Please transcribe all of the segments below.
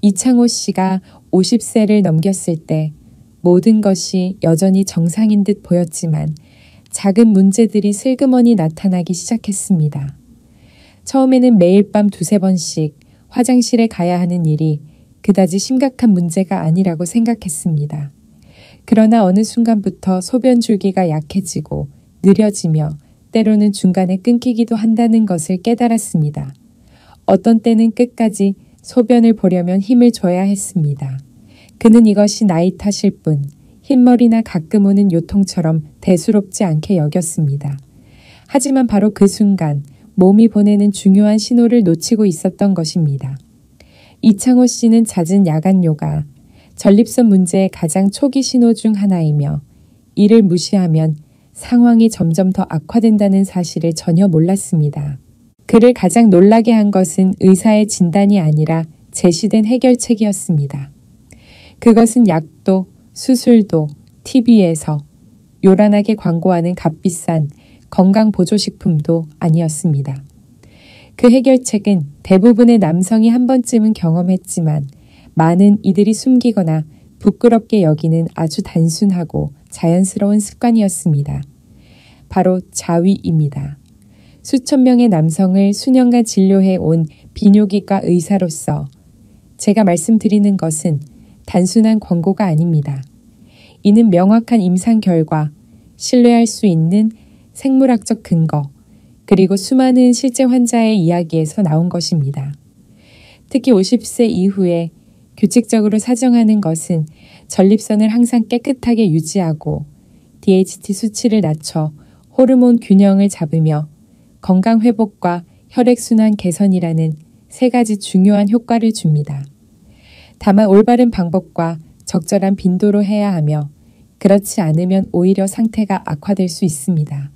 이창호 씨가 50세를 넘겼을 때 모든 것이 여전히 정상인 듯 보였지만 작은 문제들이 슬그머니 나타나기 시작했습니다. 처음에는 매일 밤 2~3번씩 화장실에 가야 하는 일이 그다지 심각한 문제가 아니라고 생각했습니다. 그러나 어느 순간부터 소변 줄기가 약해지고 느려지며 때로는 중간에 끊기기도 한다는 것을 깨달았습니다. 어떤 때는 끝까지 소변을 보려면 힘을 줘야 했습니다. 그는 이것이 나이 탓일 뿐 흰머리나 가끔 오는 요통처럼 대수롭지 않게 여겼습니다. 하지만 바로 그 순간 몸이 보내는 중요한 신호를 놓치고 있었던 것입니다. 이창호 씨는 잦은 야간요가, 전립선 문제의 가장 초기 신호 중 하나이며 이를 무시하면 상황이 점점 더 악화된다는 사실을 전혀 몰랐습니다. 그를 가장 놀라게 한 것은 의사의 진단이 아니라 제시된 해결책이었습니다. 그것은 약도, 수술도, TV에서 요란하게 광고하는 값비싼 건강보조식품도 아니었습니다. 그 해결책은 대부분의 남성이 한 번쯤은 경험했지만 많은 이들이 숨기거나 부끄럽게 여기는 아주 단순하고 자연스러운 습관이었습니다. 바로 자위입니다. 수천 명의 남성을 수년간 진료해 온 비뇨기과 의사로서 제가 말씀드리는 것은 단순한 권고가 아닙니다. 이는 명확한 임상 결과, 신뢰할 수 있는 생물학적 근거, 그리고 수많은 실제 환자의 이야기에서 나온 것입니다. 특히 50세 이후에 규칙적으로 사정하는 것은 전립선을 항상 깨끗하게 유지하고 DHT 수치를 낮춰 호르몬 균형을 잡으며 건강 회복과 혈액순환 개선이라는 3가지 중요한 효과를 줍니다. 다만 올바른 방법과 적절한 빈도로 해야 하며 그렇지 않으면 오히려 상태가 악화될 수 있습니다.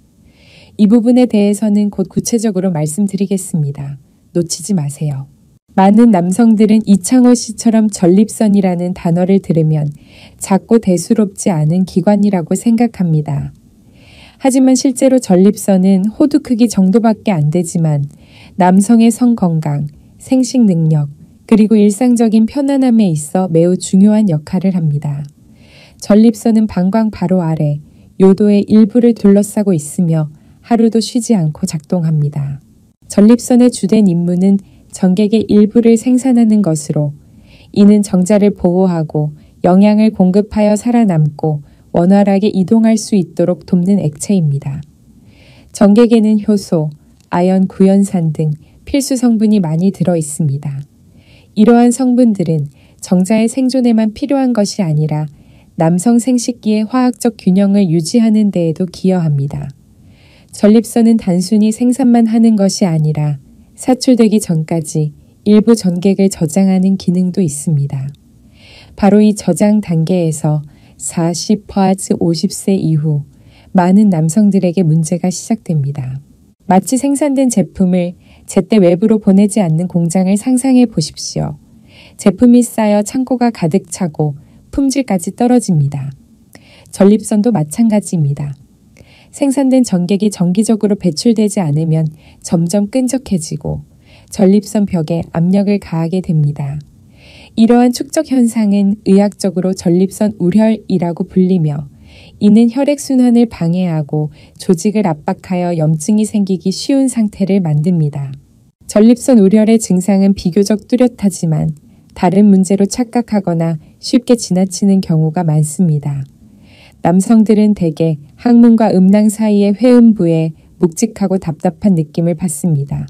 이 부분에 대해서는 곧 구체적으로 말씀드리겠습니다. 놓치지 마세요. 많은 남성들은 이창호 씨처럼 전립선이라는 단어를 들으면 작고 대수롭지 않은 기관이라고 생각합니다. 하지만 실제로 전립선은 호두 크기 정도밖에 안 되지만 남성의 성건강, 생식 능력, 그리고 일상적인 편안함에 있어 매우 중요한 역할을 합니다. 전립선은 방광 바로 아래 요도의 일부를 둘러싸고 있으며 하루도 쉬지 않고 작동합니다. 전립선의 주된 임무는 정객의 일부를 생산하는 것으로 이는 정자를 보호하고 영양을 공급하여 살아남고 원활하게 이동할 수 있도록 돕는 액체입니다. 정객에는 효소, 아연 구연산 등 필수 성분이 많이 들어 있습니다. 이러한 성분들은 정자의 생존에만 필요한 것이 아니라 남성 생식기의 화학적 균형을 유지하는 데에도 기여합니다. 전립선은 단순히 생산만 하는 것이 아니라 사출되기 전까지 일부 전객을 저장하는 기능도 있습니다. 바로 이 저장 단계에서 50세 이후 많은 남성들에게 문제가 시작됩니다. 마치 생산된 제품을 제때 외부로 보내지 않는 공장을 상상해 보십시오. 제품이 쌓여 창고가 가득 차고 품질까지 떨어집니다. 전립선도 마찬가지입니다. 생산된 전객이 정기적으로 배출되지 않으면 점점 끈적해지고 전립선 벽에 압력을 가하게 됩니다. 이러한 축적 현상은 의학적으로 전립선 우혈이라고 불리며 이는 혈액순환을 방해하고 조직을 압박하여 염증이 생기기 쉬운 상태를 만듭니다. 전립선 우혈의 증상은 비교적 뚜렷하지만 다른 문제로 착각하거나 쉽게 지나치는 경우가 많습니다. 남성들은 대개 항문과 음낭 사이의 회음부에 묵직하고 답답한 느낌을 받습니다.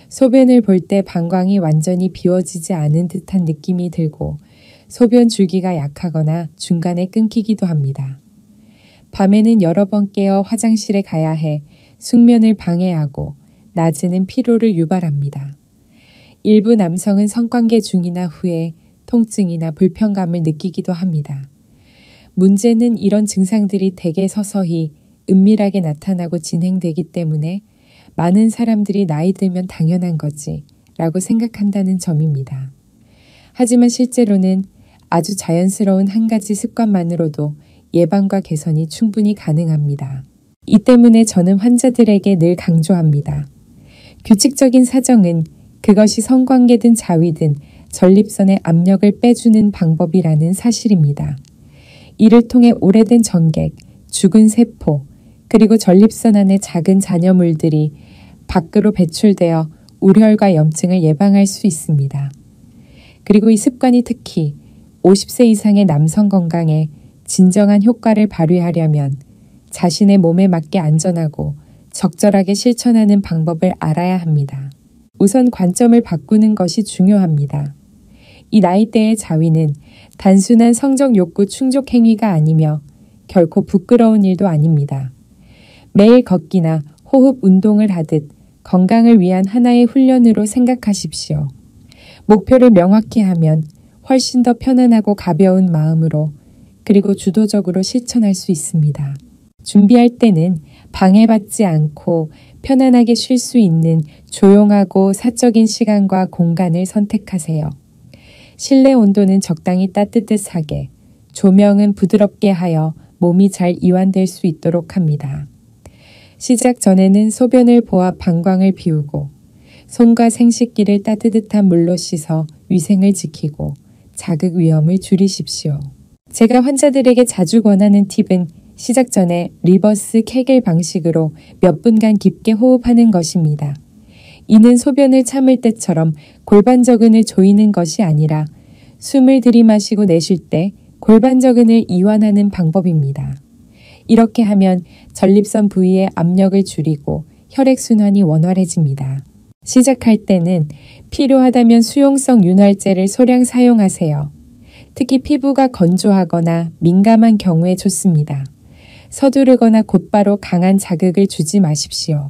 소변을 볼 때 방광이 완전히 비워지지 않은 듯한 느낌이 들고 소변 줄기가 약하거나 중간에 끊기기도 합니다. 밤에는 여러 번 깨어 화장실에 가야 해 숙면을 방해하고 낮에는 피로를 유발합니다. 일부 남성은 성관계 중이나 후에 통증이나 불편감을 느끼기도 합니다. 문제는 이런 증상들이 대개 서서히 은밀하게 나타나고 진행되기 때문에 많은 사람들이 나이 들면 당연한 거지 라고 생각한다는 점입니다. 하지만 실제로는 아주 자연스러운 한 가지 습관만으로도 예방과 개선이 충분히 가능합니다. 이 때문에 저는 환자들에게 늘 강조합니다. 규칙적인 사정은 그것이 성관계든 자위든 전립선의 압력을 빼주는 방법이라는 사실입니다. 이를 통해 오래된 전객, 죽은 세포, 그리고 전립선 안의 작은 잔여물들이 밖으로 배출되어 우려혈과 염증을 예방할 수 있습니다. 그리고 이 습관이 특히 50세 이상의 남성 건강에 진정한 효과를 발휘하려면 자신의 몸에 맞게 안전하고 적절하게 실천하는 방법을 알아야 합니다. 우선 관점을 바꾸는 것이 중요합니다. 이 나이대의 자위는 단순한 성적 욕구 충족 행위가 아니며 결코 부끄러운 일도 아닙니다. 매일 걷기나 호흡 운동을 하듯 건강을 위한 하나의 훈련으로 생각하십시오. 목표를 명확히 하면 훨씬 더 편안하고 가벼운 마음으로 그리고 주도적으로 실천할 수 있습니다. 준비할 때는 방해받지 않고 편안하게 쉴 수 있는 조용하고 사적인 시간과 공간을 선택하세요. 실내 온도는 적당히 따뜻하게, 조명은 부드럽게 하여 몸이 잘 이완될 수 있도록 합니다. 시작 전에는 소변을 보아 방광을 비우고 손과 생식기를 따뜻한 물로 씻어 위생을 지키고 자극 위험을 줄이십시오. 제가 환자들에게 자주 권하는 팁은 시작 전에 리버스 케겔 방식으로 몇 분간 깊게 호흡하는 것입니다. 이는 소변을 참을 때처럼 골반저근을 조이는 것이 아니라 숨을 들이마시고 내쉴 때 골반저근을 이완하는 방법입니다. 이렇게 하면 전립선 부위의 압력을 줄이고 혈액순환이 원활해집니다. 시작할 때는 필요하다면 수용성 윤활제를 소량 사용하세요. 특히 피부가 건조하거나 민감한 경우에 좋습니다. 서두르거나 곧바로 강한 자극을 주지 마십시오.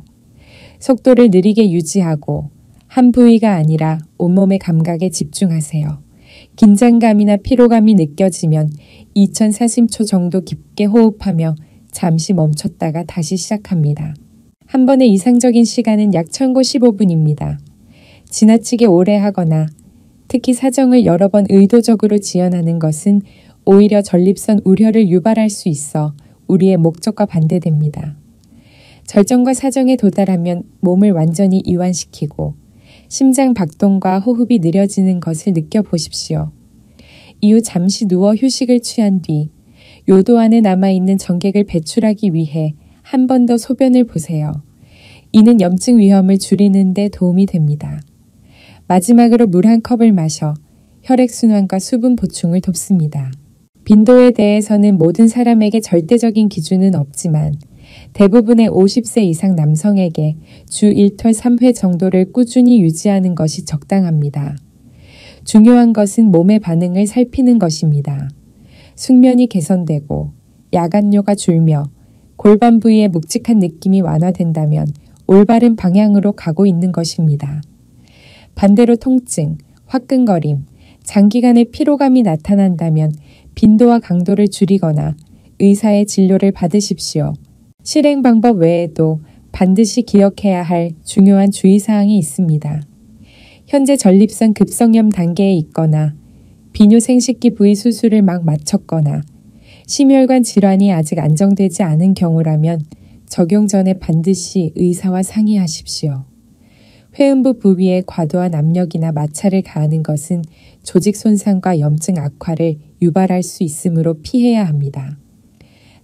속도를 느리게 유지하고 한 부위가 아니라 온몸의 감각에 집중하세요. 긴장감이나 피로감이 느껴지면 2040초 정도 깊게 호흡하며 잠시 멈췄다가 다시 시작합니다. 한 번의 이상적인 시간은 약 1015분입니다. 지나치게 오래 하거나 특히 사정을 여러 번 의도적으로 지연하는 것은 오히려 전립선 우려를 유발할 수 있어 우리의 목적과 반대됩니다. 절정과 사정에 도달하면 몸을 완전히 이완시키고 심장 박동과 호흡이 느려지는 것을 느껴보십시오. 이후 잠시 누워 휴식을 취한 뒤 요도 안에 남아있는 전객을 배출하기 위해 한 번 더 소변을 보세요. 이는 염증 위험을 줄이는 데 도움이 됩니다. 마지막으로 물 한 컵을 마셔 혈액순환과 수분 보충을 돕습니다. 빈도에 대해서는 모든 사람에게 절대적인 기준은 없지만 대부분의 50세 이상 남성에게 주 1털 3회 정도를 꾸준히 유지하는 것이 적당합니다. 중요한 것은 몸의 반응을 살피는 것입니다. 숙면이 개선되고 야간뇨가 줄며 골반 부위의 묵직한 느낌이 완화된다면 올바른 방향으로 가고 있는 것입니다. 반대로 통증, 화끈거림, 장기간의 피로감이 나타난다면 빈도와 강도를 줄이거나 의사의 진료를 받으십시오. 실행 방법 외에도 반드시 기억해야 할 중요한 주의사항이 있습니다. 현재 전립선 급성염 단계에 있거나 비뇨생식기 부위 수술을 막 마쳤거나 심혈관 질환이 아직 안정되지 않은 경우라면 적용 전에 반드시 의사와 상의하십시오. 회음부 부위에 과도한 압력이나 마찰을 가하는 것은 조직 손상과 염증 악화를 유발할 수 있으므로 피해야 합니다.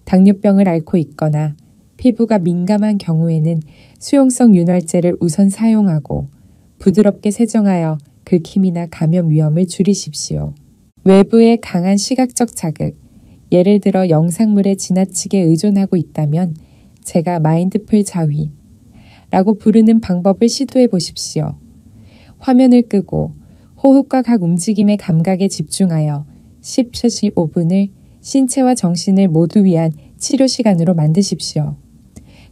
당뇨병을 앓고 있거나 피부가 민감한 경우에는 수용성 윤활제를 우선 사용하고 부드럽게 세정하여 긁힘이나 감염 위험을 줄이십시오. 외부의 강한 시각적 자극, 예를 들어 영상물에 지나치게 의존하고 있다면 제가 마인드풀 자위 라고 부르는 방법을 시도해 보십시오. 화면을 끄고 호흡과 각 움직임의 감각에 집중하여 10-15분을 신체와 정신을 모두 위한 치료 시간으로 만드십시오.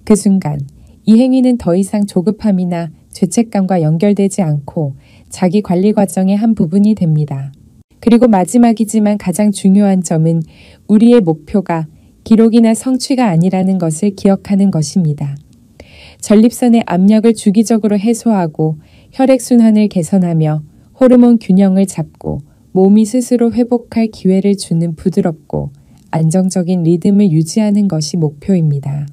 그 순간 이 행위는 더 이상 조급함이나 죄책감과 연결되지 않고 자기 관리 과정의 한 부분이 됩니다. 그리고 마지막이지만 가장 중요한 점은 우리의 목표가 기록이나 성취가 아니라는 것을 기억하는 것입니다. 전립선의 압력을 주기적으로 해소하고 혈액순환을 개선하며 호르몬 균형을 잡고 몸이 스스로 회복할 기회를 주는 부드럽고 안정적인 리듬을 유지하는 것이 목표입니다.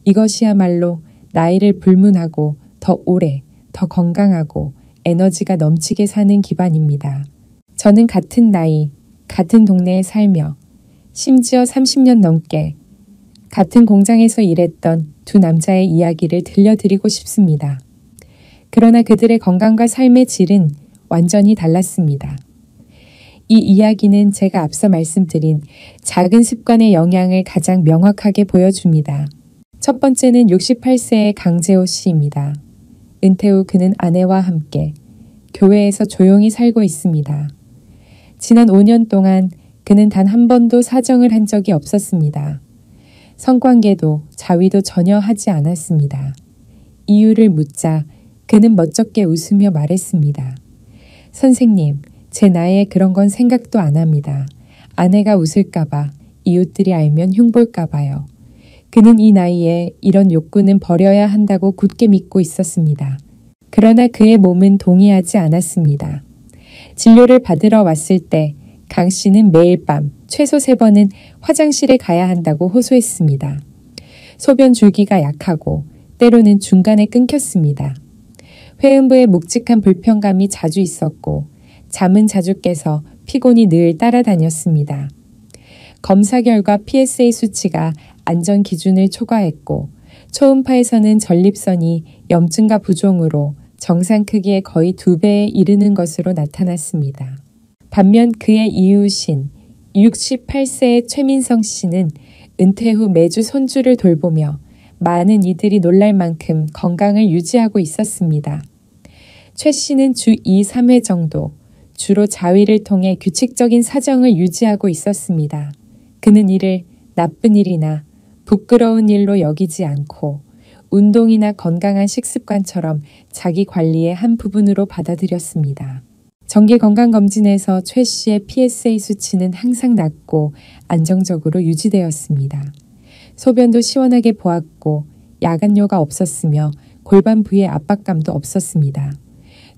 이것이야말로 나이를 불문하고 더 오래, 더 건강하고 에너지가 넘치게 사는 기반입니다. 저는 같은 나이, 같은 동네에 살며 심지어 30년 넘게 같은 공장에서 일했던 두 남자의 이야기를 들려드리고 싶습니다. 그러나 그들의 건강과 삶의 질은 완전히 달랐습니다. 이 이야기는 제가 앞서 말씀드린 작은 습관의 영향을 가장 명확하게 보여줍니다. 첫 번째는 68세의 강재호 씨입니다. 은퇴 후 그는 아내와 함께 교회에서 조용히 살고 있습니다. 지난 5년 동안 그는 단 한 번도 사정을 한 적이 없었습니다. 성관계도 자위도 전혀 하지 않았습니다. 이유를 묻자 그는 멋쩍게 웃으며 말했습니다. 선생님, 제 나이에 그런 건 생각도 안 합니다. 아내가 웃을까봐, 이웃들이 알면 흉볼까봐요. 그는 이 나이에 이런 욕구는 버려야 한다고 굳게 믿고 있었습니다. 그러나 그의 몸은 동의하지 않았습니다. 진료를 받으러 왔을 때 강 씨는 매일 밤 최소 3번은 화장실에 가야 한다고 호소했습니다. 소변 줄기가 약하고 때로는 중간에 끊겼습니다. 회음부에 묵직한 불편감이 자주 있었고 잠은 자주 깨서 피곤이 늘 따라다녔습니다. 검사 결과 PSA 수치가 안전 기준을 초과했고 초음파에서는 전립선이 염증과 부종으로 정상 크기의 거의 2배에 이르는 것으로 나타났습니다. 반면 그의 이웃인 68세의 최민성 씨는 은퇴 후 매주 손주를 돌보며 많은 이들이 놀랄 만큼 건강을 유지하고 있었습니다. 최 씨는 주 2, 3회 정도 주로 자위를 통해 규칙적인 사정을 유지하고 있었습니다. 그는 이를 나쁜 일이나 부끄러운 일로 여기지 않고 운동이나 건강한 식습관처럼 자기 관리의 한 부분으로 받아들였습니다. 정기 건강검진에서 최 씨의 PSA 수치는 항상 낮고 안정적으로 유지되었습니다. 소변도 시원하게 보았고 야간뇨가 없었으며 골반 부위의 압박감도 없었습니다.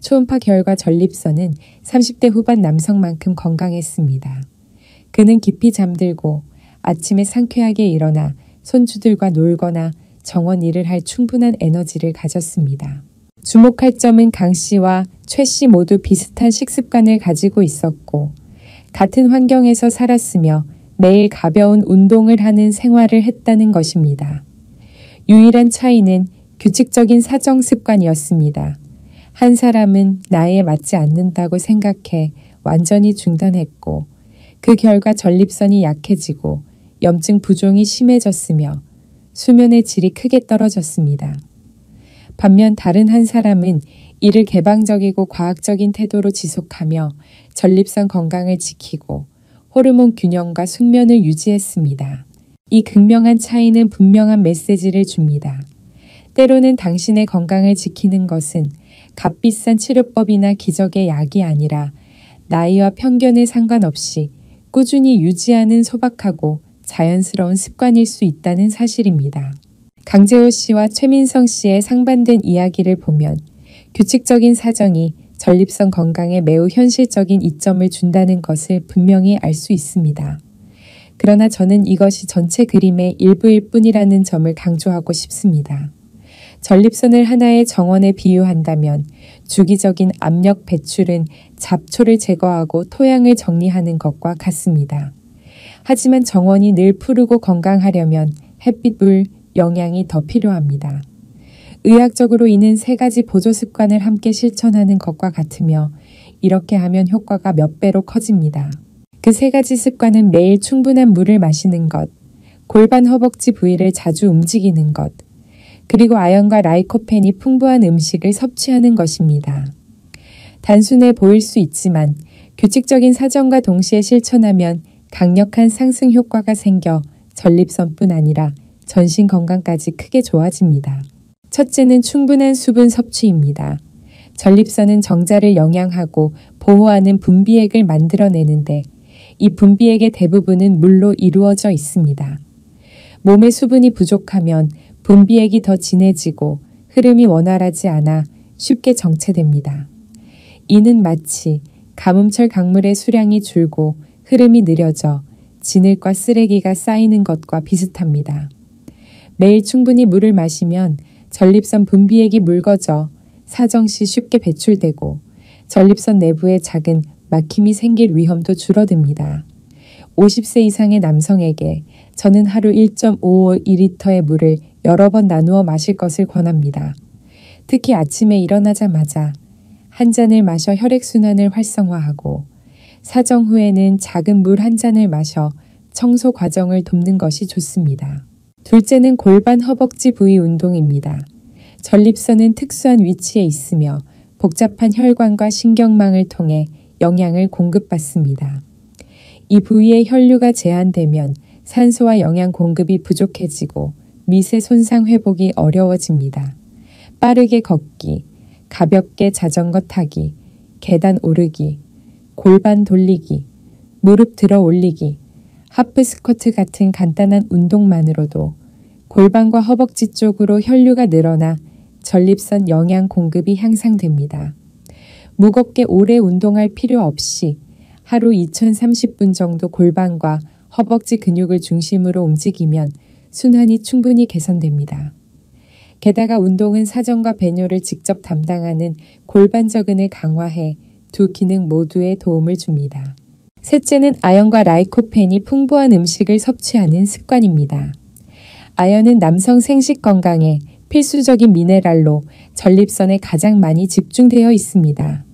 초음파 결과 전립선은 30대 후반 남성만큼 건강했습니다. 그는 깊이 잠들고 아침에 상쾌하게 일어나 손주들과 놀거나 정원 일을 할 충분한 에너지를 가졌습니다. 주목할 점은 강 씨와 최 씨 모두 비슷한 식습관을 가지고 있었고 같은 환경에서 살았으며 매일 가벼운 운동을 하는 생활을 했다는 것입니다. 유일한 차이는 규칙적인 사정 습관이었습니다. 한 사람은 나이에 맞지 않는다고 생각해 완전히 중단했고 그 결과 전립선이 약해지고 염증 부종이 심해졌으며 수면의 질이 크게 떨어졌습니다. 반면 다른 한 사람은 이를 개방적이고 과학적인 태도로 지속하며 전립선 건강을 지키고 호르몬 균형과 숙면을 유지했습니다. 이 극명한 차이는 분명한 메시지를 줍니다. 때로는 당신의 건강을 지키는 것은 값비싼 치료법이나 기적의 약이 아니라 나이와 편견에 상관없이 꾸준히 유지하는 소박하고 자연스러운 습관일 수 있다는 사실입니다. 강재호 씨와 최민성 씨의 상반된 이야기를 보면 규칙적인 사정이 전립선 건강에 매우 현실적인 이점을 준다는 것을 분명히 알 수 있습니다. 그러나 저는 이것이 전체 그림의 일부일 뿐이라는 점을 강조하고 싶습니다. 전립선을 하나의 정원에 비유한다면 주기적인 압력 배출은 잡초를 제거하고 토양을 정리하는 것과 같습니다. 하지만 정원이 늘 푸르고 건강하려면 햇빛, 물, 영양이 더 필요합니다. 의학적으로 이는 3가지 보조 습관을 함께 실천하는 것과 같으며 이렇게 하면 효과가 몇 배로 커집니다. 그 3가지 습관은 매일 충분한 물을 마시는 것, 골반 허벅지 부위를 자주 움직이는 것, 그리고 아연과 라이코펜이 풍부한 음식을 섭취하는 것입니다. 단순해 보일 수 있지만 규칙적인 사정과 동시에 실천하면 강력한 상승 효과가 생겨 전립선뿐 아니라 전신 건강까지 크게 좋아집니다. 첫째는 충분한 수분 섭취입니다. 전립선은 정자를 영양하고 보호하는 분비액을 만들어내는데 이 분비액의 대부분은 물로 이루어져 있습니다. 몸의 수분이 부족하면 분비액이 더 진해지고 흐름이 원활하지 않아 쉽게 정체됩니다. 이는 마치 가뭄철 강물의 수량이 줄고 흐름이 느려져 진흙과 쓰레기가 쌓이는 것과 비슷합니다. 매일 충분히 물을 마시면 전립선 분비액이 묽어져 사정 시 쉽게 배출되고 전립선 내부에 작은 막힘이 생길 위험도 줄어듭니다. 50세 이상의 남성에게 저는 하루 1.5리터의 물을 여러 번 나누어 마실 것을 권합니다. 특히 아침에 일어나자마자 한 잔을 마셔 혈액순환을 활성화하고 사정 후에는 작은 물 한 잔을 마셔 청소 과정을 돕는 것이 좋습니다. 둘째는 골반 허벅지 부위 운동입니다. 전립선은 특수한 위치에 있으며 복잡한 혈관과 신경망을 통해 영양을 공급받습니다. 이 부위에 혈류가 제한되면 산소와 영양 공급이 부족해지고 미세 손상 회복이 어려워집니다. 빠르게 걷기, 가볍게 자전거 타기, 계단 오르기, 골반 돌리기, 무릎 들어 올리기, 하프 스쿼트 같은 간단한 운동만으로도 골반과 허벅지 쪽으로 혈류가 늘어나 전립선 영양 공급이 향상됩니다. 무겁게 오래 운동할 필요 없이 하루 2030분 정도 골반과 허벅지 근육을 중심으로 움직이면 순환이 충분히 개선됩니다. 게다가 운동은 사정과 배뇨를 직접 담당하는 골반저근을 강화해 두 기능 모두에 도움을 줍니다. 셋째는 아연과 라이코펜이 풍부한 음식을 섭취하는 습관입니다. 아연은 남성 생식 건강에 필수적인 미네랄로 전립선에 가장 많이 집중되어 있습니다.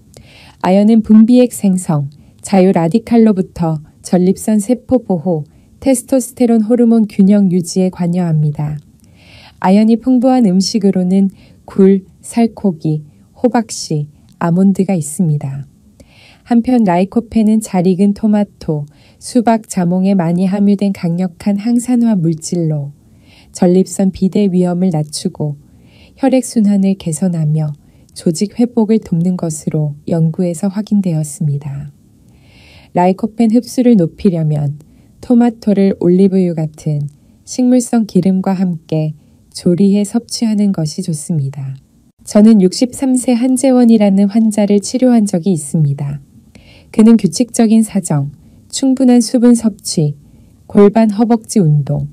아연은 분비액 생성, 자유 라디칼로부터 전립선 세포 보호, 테스토스테론 호르몬 균형 유지에 관여합니다. 아연이 풍부한 음식으로는 굴, 살코기, 호박씨, 아몬드가 있습니다. 한편 라이코펜은 잘 익은 토마토, 수박, 자몽에 많이 함유된 강력한 항산화 물질로 전립선 비대 위험을 낮추고 혈액순환을 개선하며 조직 회복을 돕는 것으로 연구에서 확인되었습니다. 라이코펜 흡수를 높이려면 토마토를 올리브유 같은 식물성 기름과 함께 조리해 섭취하는 것이 좋습니다. 저는 63세 한재원이라는 환자를 치료한 적이 있습니다. 그는 규칙적인 사정, 충분한 수분 섭취, 골반 허벅지 운동,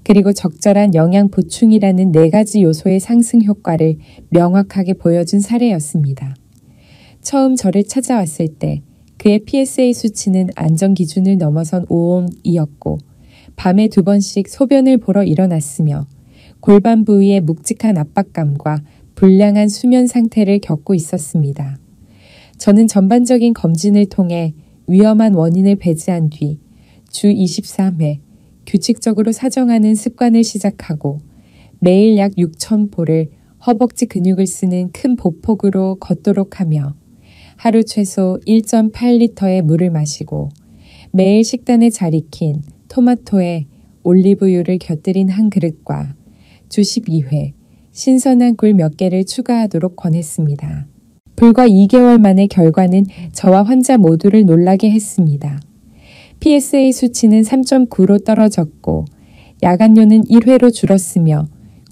그리고 적절한 영양 보충이라는 4가지 요소의 상승 효과를 명확하게 보여준 사례였습니다. 처음 저를 찾아왔을 때 그의 PSA 수치는 안전 기준을 넘어선 5옴이었고 밤에 2번씩 소변을 보러 일어났으며 골반 부위의 묵직한 압박감과 불량한 수면 상태를 겪고 있었습니다. 저는 전반적인 검진을 통해 위험한 원인을 배제한 뒤 주 23회 규칙적으로 사정하는 습관을 시작하고 매일 약 6,000보를 허벅지 근육을 쓰는 큰 보폭으로 걷도록 하며 하루 최소 1.8리터의 물을 마시고 매일 식단에 잘 익힌 토마토에 올리브유를 곁들인 한 그릇과 주 12회 신선한 굴 몇 개를 추가하도록 권했습니다. 불과 2개월 만의 결과는 저와 환자 모두를 놀라게 했습니다. PSA 수치는 3.9로 떨어졌고 야간뇨는 1회로 줄었으며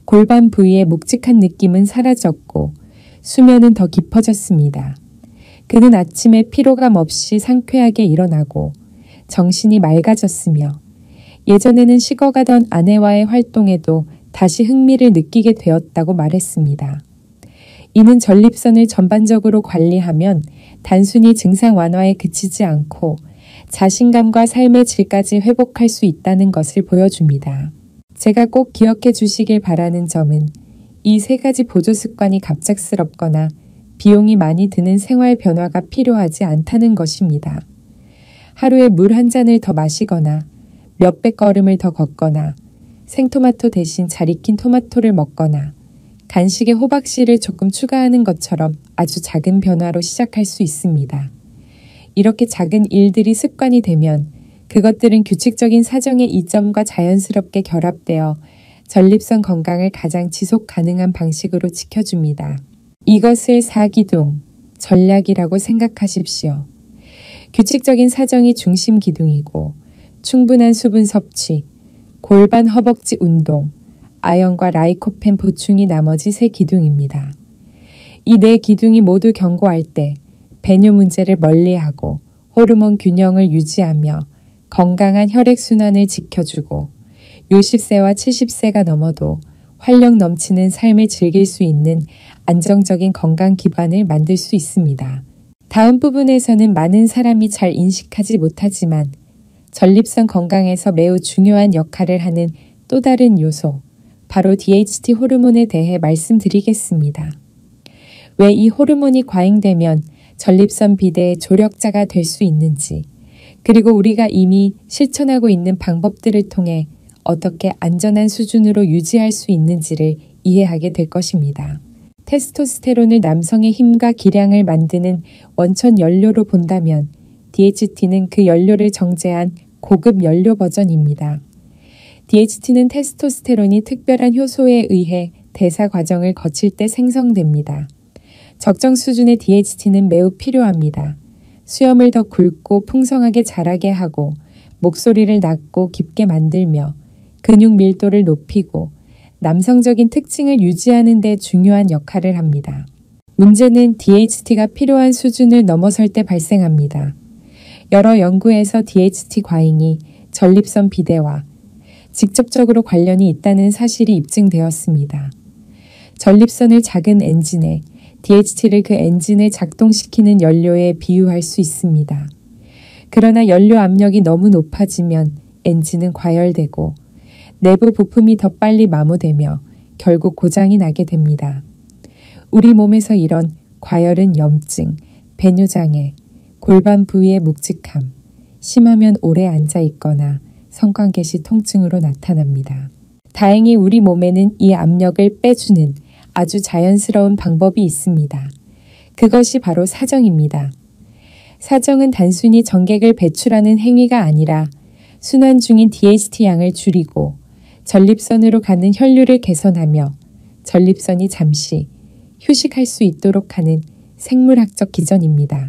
골반 부위의 묵직한 느낌은 사라졌고 수면은 더 깊어졌습니다. 그는 아침에 피로감 없이 상쾌하게 일어나고 정신이 맑아졌으며 예전에는 식어가던 아내와의 활동에도 다시 흥미를 느끼게 되었다고 말했습니다. 이는 전립선을 전반적으로 관리하면 단순히 증상 완화에 그치지 않고 자신감과 삶의 질까지 회복할 수 있다는 것을 보여줍니다. 제가 꼭 기억해 주시길 바라는 점은 이 3가지 보조 습관이 갑작스럽거나 비용이 많이 드는 생활 변화가 필요하지 않다는 것입니다. 하루에 물 한 잔을 더 마시거나 몇백 걸음을 더 걷거나 생토마토 대신 잘 익힌 토마토를 먹거나 간식에 호박씨를 조금 추가하는 것처럼 아주 작은 변화로 시작할 수 있습니다. 이렇게 작은 일들이 습관이 되면 그것들은 규칙적인 사정의 이점과 자연스럽게 결합되어 전립선 건강을 가장 지속 가능한 방식으로 지켜줍니다. 이것을 사기둥, 전략이라고 생각하십시오. 규칙적인 사정이 중심 기둥이고 충분한 수분 섭취, 골반 허벅지 운동, 아연과 라이코펜 보충이 나머지 3기둥입니다. 이 4기둥이 모두 견고할 때 배뇨 문제를 멀리하고 호르몬 균형을 유지하며 건강한 혈액순환을 지켜주고 60세와 70세가 넘어도 활력 넘치는 삶을 즐길 수 있는 안정적인 건강 기반을 만들 수 있습니다. 다음 부분에서는 많은 사람이 잘 인식하지 못하지만 전립선 건강에서 매우 중요한 역할을 하는 또 다른 요소, 바로 DHT 호르몬에 대해 말씀드리겠습니다. 왜 이 호르몬이 과잉되면 전립선 비대의 조력자가 될 수 있는지, 그리고 우리가 이미 실천하고 있는 방법들을 통해 어떻게 안전한 수준으로 유지할 수 있는지를 이해하게 될 것입니다. 테스토스테론을 남성의 힘과 기량을 만드는 원천 연료로 본다면 DHT는 그 연료를 정제한 고급 연료 버전입니다. DHT는 테스토스테론이 특별한 효소에 의해 대사 과정을 거칠 때 생성됩니다. 적정 수준의 DHT는 매우 필요합니다. 수염을 더 굵고 풍성하게 자라게 하고 목소리를 낮고 깊게 만들며 근육 밀도를 높이고 남성적인 특징을 유지하는 데 중요한 역할을 합니다. 문제는 DHT가 필요한 수준을 넘어설 때 발생합니다. 여러 연구에서 DHT 과잉이 전립선 비대와 직접적으로 관련이 있다는 사실이 입증되었습니다. 전립선을 작은 엔진에 DHT를 그 엔진을 작동시키는 연료에 비유할 수 있습니다. 그러나 연료 압력이 너무 높아지면 엔진은 과열되고 내부 부품이 더 빨리 마모되며 결국 고장이 나게 됩니다. 우리 몸에서 이런 과열은 염증, 배뇨장애, 골반 부위의 묵직함, 심하면 오래 앉아 있거나 성관계 시 통증으로 나타납니다. 다행히 우리 몸에는 이 압력을 빼주는 아주 자연스러운 방법이 있습니다. 그것이 바로 사정입니다. 사정은 단순히 전객을 배출하는 행위가 아니라 순환 중인 DHT 양을 줄이고 전립선으로 가는 혈류를 개선하며 전립선이 잠시 휴식할 수 있도록 하는 생물학적 기전입니다.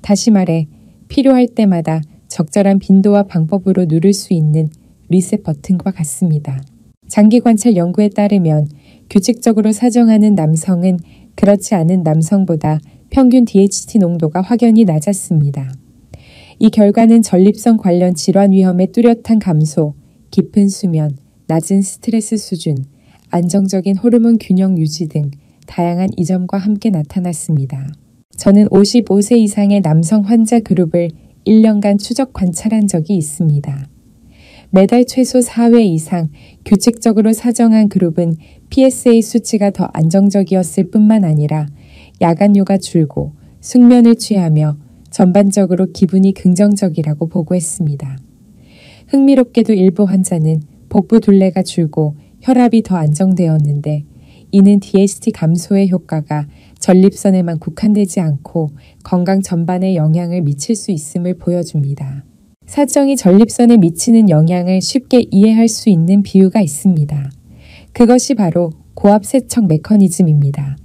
다시 말해 필요할 때마다 적절한 빈도와 방법으로 누를 수 있는 리셋 버튼과 같습니다. 장기 관찰 연구에 따르면 규칙적으로 사정하는 남성은 그렇지 않은 남성보다 평균 DHT 농도가 확연히 낮았습니다. 이 결과는 전립선 관련 질환 위험의 뚜렷한 감소, 깊은 수면, 낮은 스트레스 수준, 안정적인 호르몬 균형 유지 등 다양한 이점과 함께 나타났습니다. 저는 55세 이상의 남성 환자 그룹을 1년간 추적 관찰한 적이 있습니다. 매달 최소 4회 이상 규칙적으로 사정한 그룹은 PSA 수치가 더 안정적이었을 뿐만 아니라 야간뇨가 줄고 숙면을 취하며 전반적으로 기분이 긍정적이라고 보고했습니다. 흥미롭게도 일부 환자는 복부 둘레가 줄고 혈압이 더 안정되었는데 이는 DHT 감소의 효과가 전립선에만 국한되지 않고 건강 전반에 영향을 미칠 수 있음을 보여줍니다. 사정이 전립선에 미치는 영향을 쉽게 이해할 수 있는 비유가 있습니다. 그것이 바로 고압 세척 메커니즘입니다.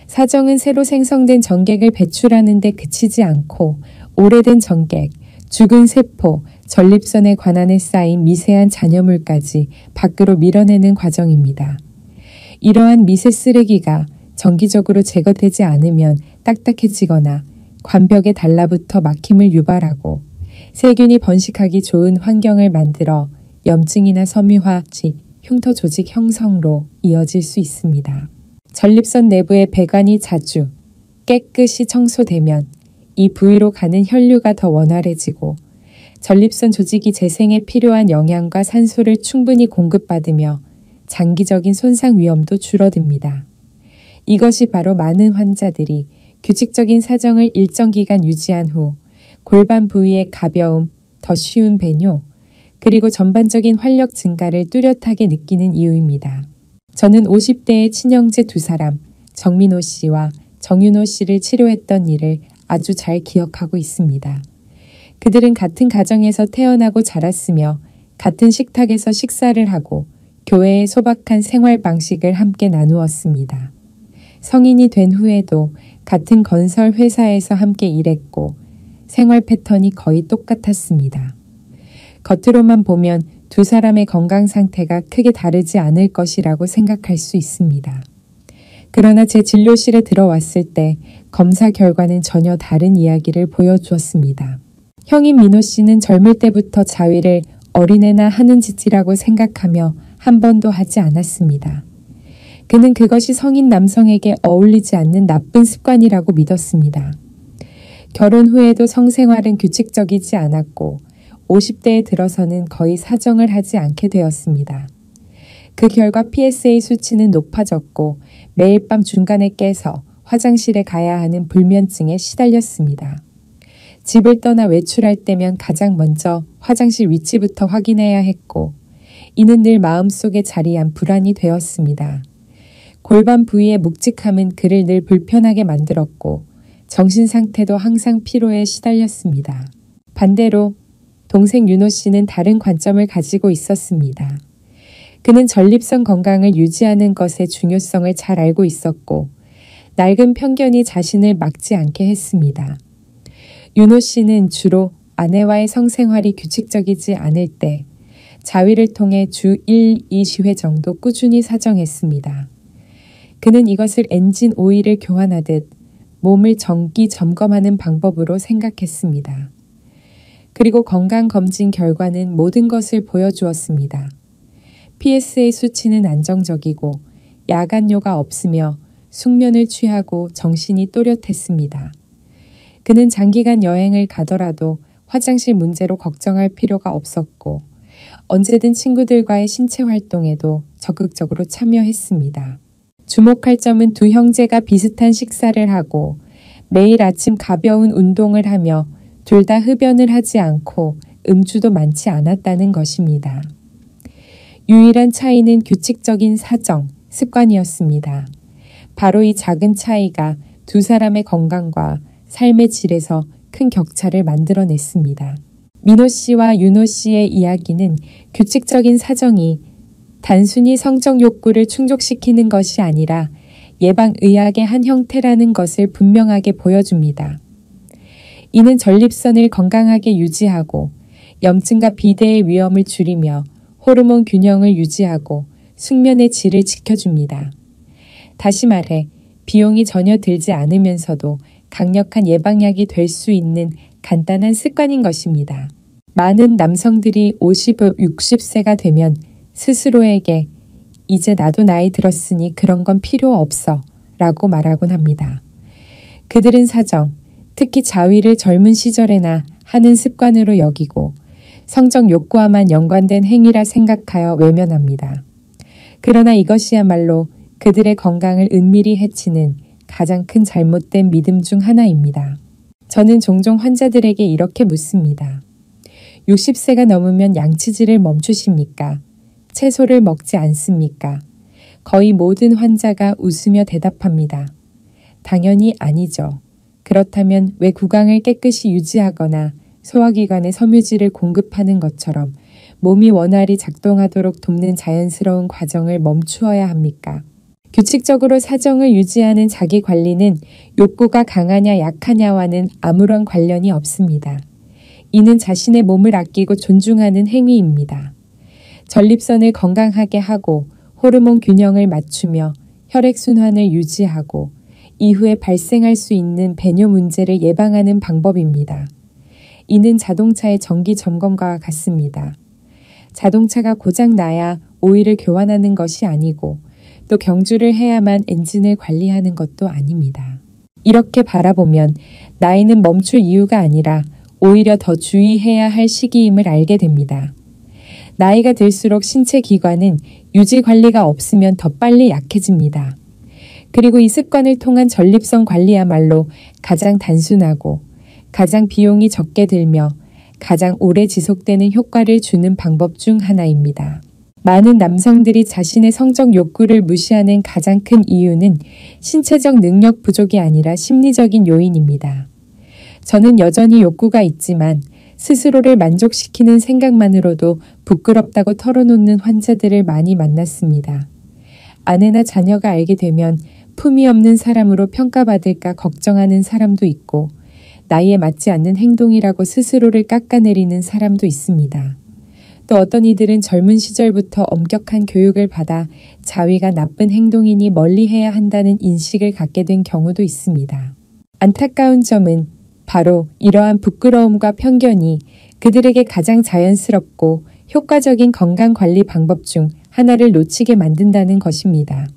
사정은 새로 생성된 전객을 배출하는 데 그치지 않고 오래된 전객, 죽은 세포, 전립선의 관안에 쌓인 미세한 잔여물까지 밖으로 밀어내는 과정입니다. 이러한 미세 쓰레기가 정기적으로 제거되지 않으면 딱딱해지거나 관벽에 달라붙어 막힘을 유발하고 세균이 번식하기 좋은 환경을 만들어 염증이나 섬유화, 즉 흉터 조직 형성로 이어질 수 있습니다. 전립선 내부의 배관이 자주 깨끗이 청소되면 이 부위로 가는 혈류가 더 원활해지고 전립선 조직이 재생에 필요한 영양과 산소를 충분히 공급받으며 장기적인 손상 위험도 줄어듭니다. 이것이 바로 많은 환자들이 규칙적인 사정을 일정 기간 유지한 후 골반 부위의 가벼움, 더 쉬운 배뇨, 그리고 전반적인 활력 증가를 뚜렷하게 느끼는 이유입니다. 저는 50대의 친형제 두 사람, 정민호 씨와 정윤호 씨를 치료했던 일을 아주 잘 기억하고 있습니다. 그들은 같은 가정에서 태어나고 자랐으며 같은 식탁에서 식사를 하고 교회의 소박한 생활 방식을 함께 나누었습니다. 성인이 된 후에도 같은 건설 회사에서 함께 일했고 생활 패턴이 거의 똑같았습니다. 겉으로만 보면 두 사람의 건강 상태가 크게 다르지 않을 것이라고 생각할 수 있습니다. 그러나 제 진료실에 들어왔을 때 검사 결과는 전혀 다른 이야기를 보여주었습니다. 형인 민호 씨는 젊을 때부터 자위를 어린애나 하는 짓이라고 생각하며 한 번도 하지 않았습니다. 그는 그것이 성인 남성에게 어울리지 않는 나쁜 습관이라고 믿었습니다. 결혼 후에도 성생활은 규칙적이지 않았고 50대에 들어서는 거의 사정을 하지 않게 되었습니다. 그 결과 PSA 수치는 높아졌고 매일 밤 중간에 깨서 화장실에 가야 하는 불면증에 시달렸습니다. 집을 떠나 외출할 때면 가장 먼저 화장실 위치부터 확인해야 했고 이는 늘 마음속에 자리한 불안이 되었습니다. 골반 부위의 묵직함은 그를 늘 불편하게 만들었고 정신 상태도 항상 피로에 시달렸습니다. 반대로 동생 윤호 씨는 다른 관점을 가지고 있었습니다. 그는 전립선 건강을 유지하는 것의 중요성을 잘 알고 있었고 낡은 편견이 자신을 막지 않게 했습니다. 윤호 씨는 주로 아내와의 성생활이 규칙적이지 않을 때 자위를 통해 주 1, 2시회 정도 꾸준히 사정했습니다. 그는 이것을 엔진 오일을 교환하듯 몸을 정기 점검하는 방법으로 생각했습니다. 그리고 건강검진 결과는 모든 것을 보여주었습니다. PSA 수치는 안정적이고 야간뇨가 없으며 숙면을 취하고 정신이 또렷했습니다. 그는 장기간 여행을 가더라도 화장실 문제로 걱정할 필요가 없었고 언제든 친구들과의 신체 활동에도 적극적으로 참여했습니다. 주목할 점은 두 형제가 비슷한 식사를 하고 매일 아침 가벼운 운동을 하며 둘 다 흡연을 하지 않고 음주도 많지 않았다는 것입니다. 유일한 차이는 규칙적인 사정, 습관이었습니다. 바로 이 작은 차이가 두 사람의 건강과 삶의 질에서 큰 격차를 만들어냈습니다. 민호 씨와 윤호 씨의 이야기는 규칙적인 사정이 단순히 성적 욕구를 충족시키는 것이 아니라 예방의학의 한 형태라는 것을 분명하게 보여줍니다. 이는 전립선을 건강하게 유지하고 염증과 비대의 위험을 줄이며 호르몬 균형을 유지하고 숙면의 질을 지켜줍니다. 다시 말해 비용이 전혀 들지 않으면서도 강력한 예방약이 될 수 있는 간단한 습관인 것입니다. 많은 남성들이 50, 60세가 되면 스스로에게 이제 나도 나이 들었으니 그런 건 필요 없어 라고 말하곤 합니다. 그들은 사정, 특히 자위를 젊은 시절에나 하는 습관으로 여기고 성적 욕구와만 연관된 행위라 생각하여 외면합니다. 그러나 이것이야말로 그들의 건강을 은밀히 해치는 가장 큰 잘못된 믿음 중 하나입니다. 저는 종종 환자들에게 이렇게 묻습니다. 60세가 넘으면 양치질을 멈추십니까? 채소를 먹지 않습니까? 거의 모든 환자가 웃으며 대답합니다. 당연히 아니죠. 그렇다면 왜 구강을 깨끗이 유지하거나 소화기관에 섬유질을 공급하는 것처럼 몸이 원활히 작동하도록 돕는 자연스러운 과정을 멈추어야 합니까? 규칙적으로 사정을 유지하는 자기 관리는 욕구가 강하냐 약하냐와는 아무런 관련이 없습니다. 이는 자신의 몸을 아끼고 존중하는 행위입니다. 전립선을 건강하게 하고 호르몬 균형을 맞추며 혈액순환을 유지하고 이후에 발생할 수 있는 배뇨 문제를 예방하는 방법입니다. 이는 자동차의 정기 점검과 같습니다. 자동차가 고장 나야 오일을 교환하는 것이 아니고 또 경주를 해야만 엔진을 관리하는 것도 아닙니다. 이렇게 바라보면 나이는 멈출 이유가 아니라 오히려 더 주의해야 할 시기임을 알게 됩니다. 나이가 들수록 신체 기관은 유지 관리가 없으면 더 빨리 약해집니다. 그리고 이 습관을 통한 전립선 관리야말로 가장 단순하고 가장 비용이 적게 들며 가장 오래 지속되는 효과를 주는 방법 중 하나입니다. 많은 남성들이 자신의 성적 욕구를 무시하는 가장 큰 이유는 신체적 능력 부족이 아니라 심리적인 요인입니다. 저는 여전히 욕구가 있지만 스스로를 만족시키는 생각만으로도 부끄럽다고 털어놓는 환자들을 많이 만났습니다. 아내나 자녀가 알게 되면 품위 없는 사람으로 평가받을까 걱정하는 사람도 있고 나이에 맞지 않는 행동이라고 스스로를 깎아내리는 사람도 있습니다. 또 어떤 이들은 젊은 시절부터 엄격한 교육을 받아 자위가 나쁜 행동이니 멀리해야 한다는 인식을 갖게 된 경우도 있습니다. 안타까운 점은 바로 이러한 부끄러움과 편견이 그들에게 가장 자연스럽고 효과적인 건강관리 방법 중 하나를 놓치게 만든다는 것입니다.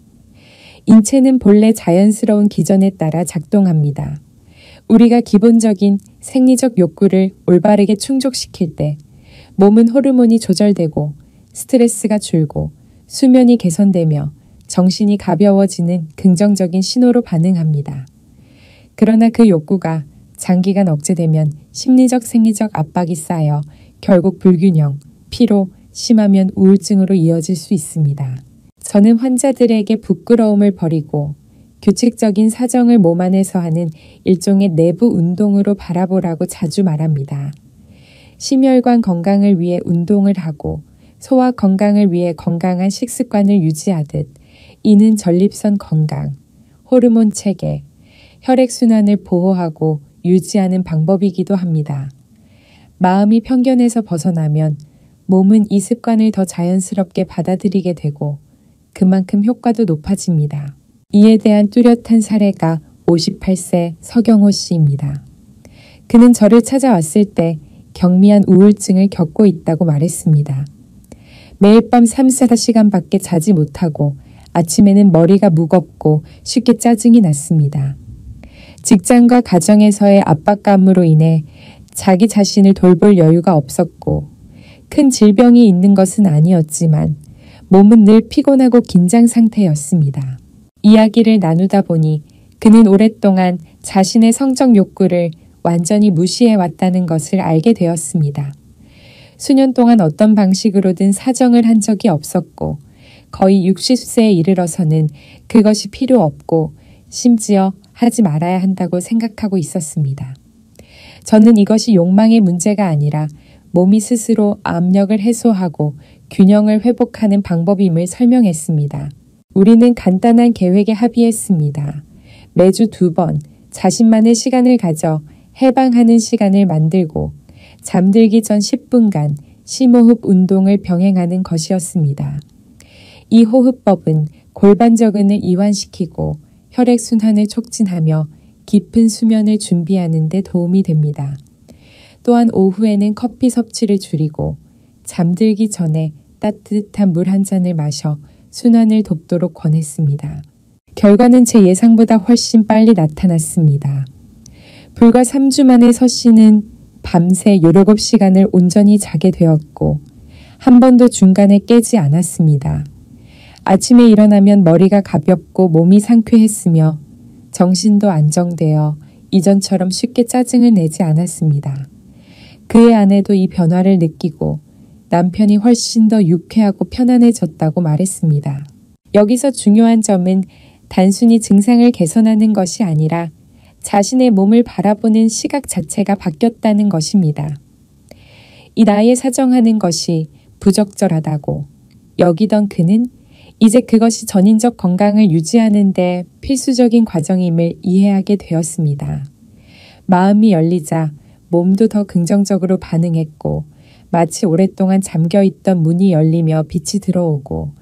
인체는 본래 자연스러운 기전에 따라 작동합니다. 우리가 기본적인 생리적 욕구를 올바르게 충족시킬 때 몸은 호르몬이 조절되고 스트레스가 줄고 수면이 개선되며 정신이 가벼워지는 긍정적인 신호로 반응합니다. 그러나 그 욕구가 장기간 억제되면 심리적 생리적 압박이 쌓여 결국 불균형, 피로, 심하면 우울증으로 이어질 수 있습니다. 저는 환자들에게 부끄러움을 버리고 규칙적인 사정을 몸 안에서 하는 일종의 내부 운동으로 바라보라고 자주 말합니다. 심혈관 건강을 위해 운동을 하고 소화 건강을 위해 건강한 식습관을 유지하듯 이는 전립선 건강, 호르몬 체계, 혈액순환을 보호하고 유지하는 방법이기도 합니다. 마음이 편견에서 벗어나면 몸은 이 습관을 더 자연스럽게 받아들이게 되고 그만큼 효과도 높아집니다. 이에 대한 뚜렷한 사례가 58세 서경호 씨입니다. 그는 저를 찾아왔을 때 경미한 우울증을 겪고 있다고 말했습니다. 매일 밤 3-4시간밖에 자지 못하고 아침에는 머리가 무겁고 쉽게 짜증이 났습니다. 직장과 가정에서의 압박감으로 인해 자기 자신을 돌볼 여유가 없었고 큰 질병이 있는 것은 아니었지만 몸은 늘 피곤하고 긴장 상태였습니다. 이야기를 나누다 보니 그는 오랫동안 자신의 성적 욕구를 완전히 무시해왔다는 것을 알게 되었습니다. 수년 동안 어떤 방식으로든 사정을 한 적이 없었고 거의 60세에 이르러서는 그것이 필요 없고 심지어 하지 말아야 한다고 생각하고 있었습니다. 저는 이것이 욕망의 문제가 아니라 몸이 스스로 압력을 해소하고 균형을 회복하는 방법임을 설명했습니다. 우리는 간단한 계획에 합의했습니다. 매주 2번 자신만의 시간을 가져 해방하는 시간을 만들고 잠들기 전 10분간 심호흡 운동을 병행하는 것이었습니다. 이 호흡법은 골반저근을 이완시키고 혈액순환을 촉진하며 깊은 수면을 준비하는 데 도움이 됩니다. 또한 오후에는 커피 섭취를 줄이고 잠들기 전에 따뜻한 물 한 잔을 마셔 순환을 돕도록 권했습니다. 결과는 제 예상보다 훨씬 빨리 나타났습니다. 불과 3주 만에 서 씨는 밤새 7시간을 온전히 자게 되었고 한 번도 중간에 깨지 않았습니다. 아침에 일어나면 머리가 가볍고 몸이 상쾌했으며 정신도 안정되어 이전처럼 쉽게 짜증을 내지 않았습니다. 그의 아내도 이 변화를 느끼고 남편이 훨씬 더 유쾌하고 편안해졌다고 말했습니다. 여기서 중요한 점은 단순히 증상을 개선하는 것이 아니라 자신의 몸을 바라보는 시각 자체가 바뀌었다는 것입니다. 이 나이에 사정하는 것이 부적절하다고 여기던 그는 이제 그것이 전인적 건강을 유지하는 데 필수적인 과정임을 이해하게 되었습니다. 마음이 열리자 몸도 더 긍정적으로 반응했고 마치 오랫동안 잠겨있던 문이 열리며 빛이 들어오고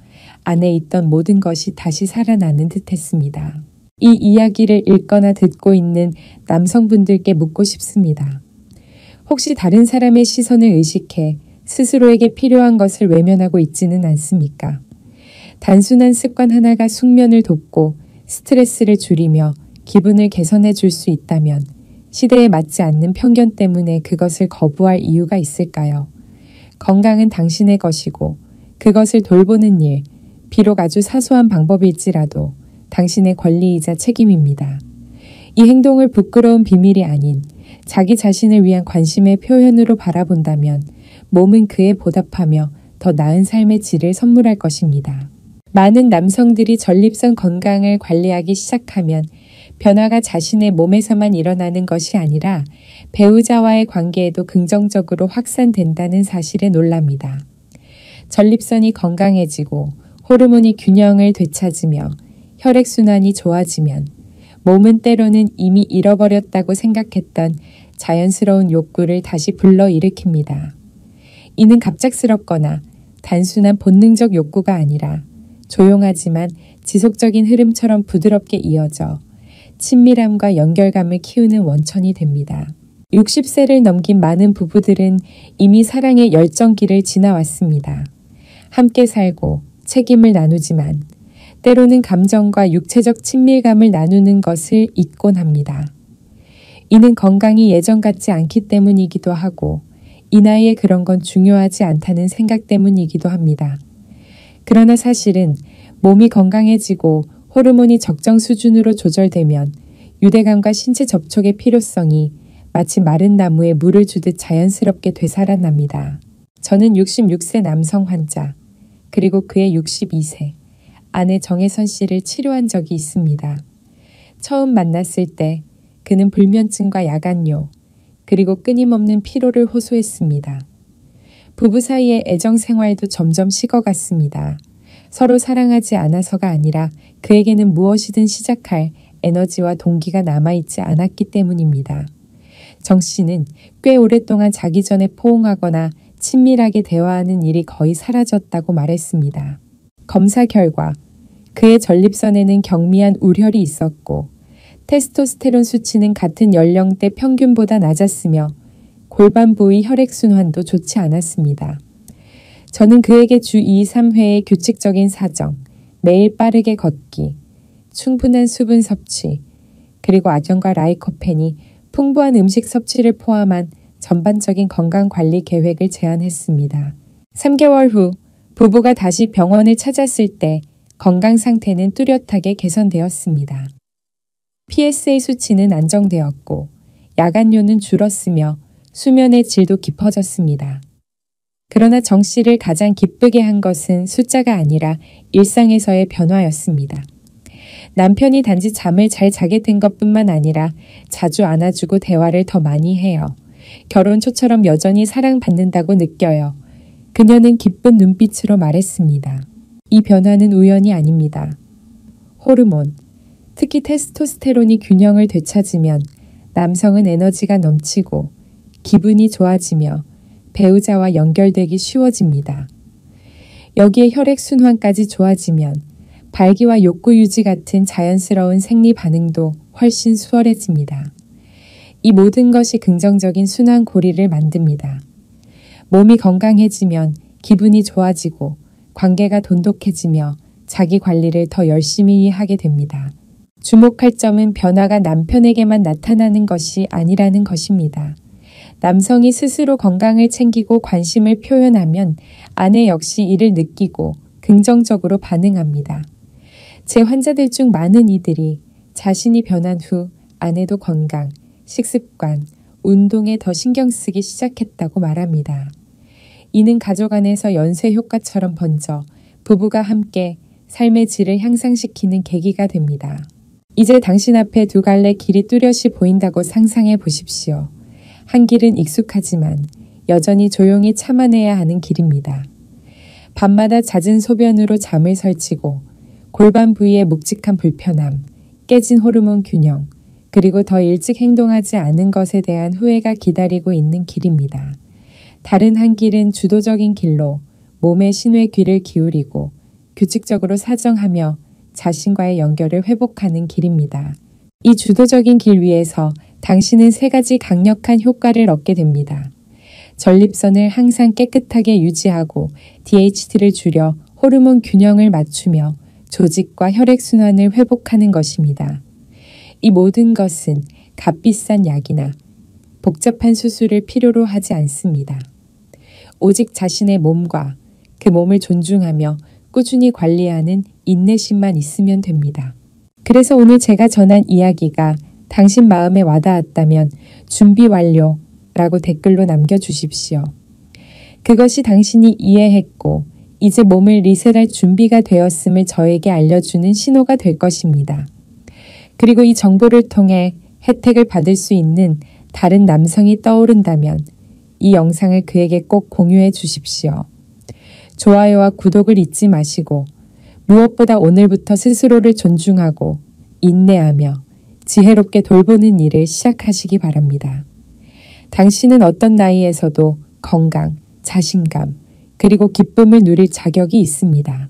안에 있던 모든 것이 다시 살아나는 듯했습니다. 이 이야기를 읽거나 듣고 있는 남성분들께 묻고 싶습니다. 혹시 다른 사람의 시선을 의식해 스스로에게 필요한 것을 외면하고 있지는 않습니까? 단순한 습관 하나가 숙면을 돕고 스트레스를 줄이며 기분을 개선해 줄 수 있다면 시대에 맞지 않는 편견 때문에 그것을 거부할 이유가 있을까요? 건강은 당신의 것이고 그것을 돌보는 일, 비록 아주 사소한 방법일지라도 당신의 권리이자 책임입니다. 이 행동을 부끄러운 비밀이 아닌 자기 자신을 위한 관심의 표현으로 바라본다면 몸은 그에 보답하며 더 나은 삶의 질을 선물할 것입니다. 많은 남성들이 전립선 건강을 관리하기 시작하면 변화가 자신의 몸에서만 일어나는 것이 아니라 배우자와의 관계에도 긍정적으로 확산된다는 사실에 놀랍니다. 전립선이 건강해지고 호르몬이 균형을 되찾으며 혈액순환이 좋아지면 몸은 때로는 이미 잃어버렸다고 생각했던 자연스러운 욕구를 다시 불러일으킵니다. 이는 갑작스럽거나 단순한 본능적 욕구가 아니라 조용하지만 지속적인 흐름처럼 부드럽게 이어져 친밀함과 연결감을 키우는 원천이 됩니다. 60세를 넘긴 많은 부부들은 이미 사랑의 열정기를 지나왔습니다. 함께 살고 책임을 나누지만 때로는 감정과 육체적 친밀감을 나누는 것을 잊곤 합니다. 이는 건강이 예전 같지 않기 때문이기도 하고 이 나이에 그런 건 중요하지 않다는 생각 때문이기도 합니다. 그러나 사실은 몸이 건강해지고 호르몬이 적정 수준으로 조절되면 유대감과 신체 접촉의 필요성이 마치 마른 나무에 물을 주듯 자연스럽게 되살아납니다. 저는 66세 남성 환자, 그리고 그의 62세, 아내 정혜선 씨를 치료한 적이 있습니다. 처음 만났을 때 그는 불면증과 야간요, 그리고 끊임없는 피로를 호소했습니다. 부부 사이의 애정 생활도 점점 식어갔습니다. 서로 사랑하지 않아서가 아니라 그에게는 무엇이든 시작할 에너지와 동기가 남아있지 않았기 때문입니다. 정 씨는 꽤 오랫동안 자기 전에 포옹하거나 친밀하게 대화하는 일이 거의 사라졌다고 말했습니다. 검사 결과 그의 전립선에는 경미한 우혈이 있었고 테스토스테론 수치는 같은 연령대 평균보다 낮았으며 골반 부위 혈액순환도 좋지 않았습니다. 저는 그에게 주 2, 3회의 규칙적인 사정, 매일 빠르게 걷기, 충분한 수분 섭취, 그리고 악연과 라이코펜이 풍부한 음식 섭취를 포함한 전반적인 건강관리 계획을 제안했습니다. 3개월 후 부부가 다시 병원을 찾았을 때 건강 상태는 뚜렷하게 개선되었습니다. PSA 수치는 안정되었고 야간요는 줄었으며 수면의 질도 깊어졌습니다. 그러나 정 씨를 가장 기쁘게 한 것은 숫자가 아니라 일상에서의 변화였습니다. 남편이 단지 잠을 잘 자게 된 것뿐만 아니라 자주 안아주고 대화를 더 많이 해요. 결혼 초처럼 여전히 사랑받는다고 느껴요. 그녀는 기쁜 눈빛으로 말했습니다. 이 변화는 우연이 아닙니다. 호르몬, 특히 테스토스테론이 균형을 되찾으면 남성은 에너지가 넘치고 기분이 좋아지며 배우자와 연결되기 쉬워집니다. 여기에 혈액순환까지 좋아지면 발기와 욕구 유지 같은 자연스러운 생리 반응도 훨씬 수월해집니다. 이 모든 것이 긍정적인 순환 고리를 만듭니다. 몸이 건강해지면 기분이 좋아지고 관계가 돈독해지며 자기 관리를 더 열심히 하게 됩니다. 주목할 점은 변화가 남편에게만 나타나는 것이 아니라는 것입니다. 남성이 스스로 건강을 챙기고 관심을 표현하면 아내 역시 이를 느끼고 긍정적으로 반응합니다. 제 환자들 중 많은 이들이 자신이 변한 후 아내도 건강, 식습관, 운동에 더 신경 쓰기 시작했다고 말합니다. 이는 가족 안에서 연쇄 효과처럼 번져 부부가 함께 삶의 질을 향상시키는 계기가 됩니다. 이제 당신 앞에 두 갈래 길이 뚜렷이 보인다고 상상해 보십시오. 한 길은 익숙하지만 여전히 조용히 참아내야 하는 길입니다. 밤마다 잦은 소변으로 잠을 설치고 골반 부위의 묵직한 불편함, 깨진 호르몬 균형, 그리고 더 일찍 행동하지 않은 것에 대한 후회가 기다리고 있는 길입니다. 다른 한 길은 주도적인 길로 몸의 신호에 귀를 기울이고 규칙적으로 사정하며 자신과의 연결을 회복하는 길입니다. 이 주도적인 길 위에서 당신은 세 가지 강력한 효과를 얻게 됩니다. 전립선을 항상 깨끗하게 유지하고 DHT를 줄여 호르몬 균형을 맞추며 조직과 혈액순환을 회복하는 것입니다. 이 모든 것은 값비싼 약이나 복잡한 수술을 필요로 하지 않습니다. 오직 자신의 몸과 그 몸을 존중하며 꾸준히 관리하는 인내심만 있으면 됩니다. 그래서 오늘 제가 전한 이야기가 당신 마음에 와닿았다면 준비 완료라고 댓글로 남겨주십시오. 그것이 당신이 이해했고 이제 몸을 리셋할 준비가 되었음을 저에게 알려주는 신호가 될 것입니다. 그리고 이 정보를 통해 혜택을 받을 수 있는 다른 남성이 떠오른다면 이 영상을 그에게 꼭 공유해 주십시오. 좋아요와 구독을 잊지 마시고 무엇보다 오늘부터 스스로를 존중하고 인내하며 지혜롭게 돌보는 일을 시작하시기 바랍니다. 당신은 어떤 나이에서도 건강, 자신감, 그리고 기쁨을 누릴 자격이 있습니다.